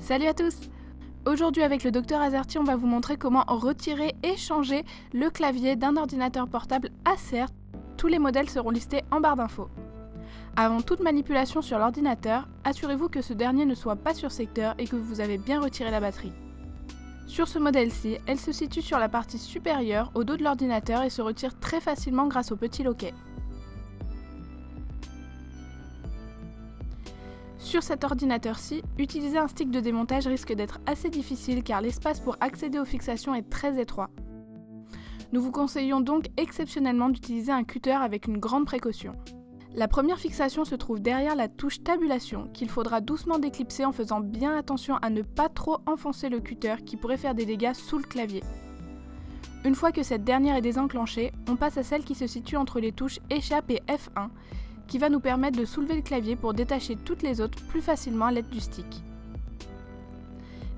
Salut à tous! Aujourd'hui avec le Dr Azerty, on va vous montrer comment retirer et changer le clavier d'un ordinateur portable Acer. Tous les modèles seront listés en barre d'infos. Avant toute manipulation sur l'ordinateur, assurez-vous que ce dernier ne soit pas sur secteur et que vous avez bien retiré la batterie. Sur ce modèle-ci, elle se situe sur la partie supérieure au dos de l'ordinateur et se retire très facilement grâce au petit loquet. Sur cet ordinateur-ci, utiliser un stick de démontage risque d'être assez difficile car l'espace pour accéder aux fixations est très étroit. Nous vous conseillons donc exceptionnellement d'utiliser un cutter avec une grande précaution. La première fixation se trouve derrière la touche tabulation qu'il faudra doucement déclipser en faisant bien attention à ne pas trop enfoncer le cutter qui pourrait faire des dégâts sous le clavier. Une fois que cette dernière est désenclenchée, on passe à celle qui se situe entre les touches échappe et F1 qui va nous permettre de soulever le clavier pour détacher toutes les autres plus facilement à l'aide du stick.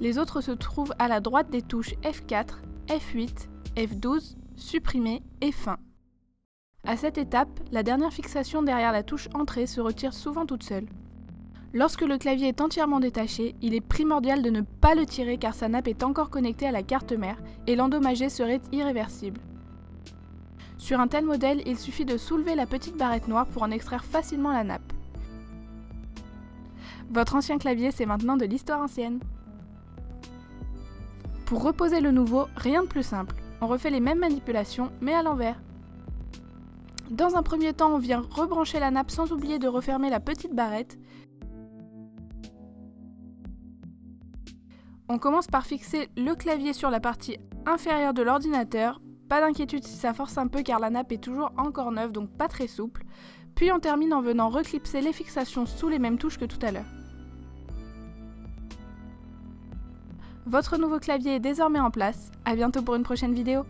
Les autres se trouvent à la droite des touches F4, F8, F12, supprimer et fin. À cette étape, la dernière fixation derrière la touche entrée se retire souvent toute seule. Lorsque le clavier est entièrement détaché, il est primordial de ne pas le tirer car sa nappe est encore connectée à la carte mère et l'endommager serait irréversible. Sur un tel modèle, il suffit de soulever la petite barrette noire pour en extraire facilement la nappe. Votre ancien clavier, c'est maintenant de l'histoire ancienne. Pour reposer le nouveau, rien de plus simple. On refait les mêmes manipulations, mais à l'envers. Dans un premier temps, on vient rebrancher la nappe sans oublier de refermer la petite barrette. On commence par fixer le clavier sur la partie inférieure de l'ordinateur. Pas d'inquiétude si ça force un peu car la nappe est toujours encore neuve, donc pas très souple. Puis on termine en venant reclipser les fixations sous les mêmes touches que tout à l'heure. Votre nouveau clavier est désormais en place. À bientôt pour une prochaine vidéo.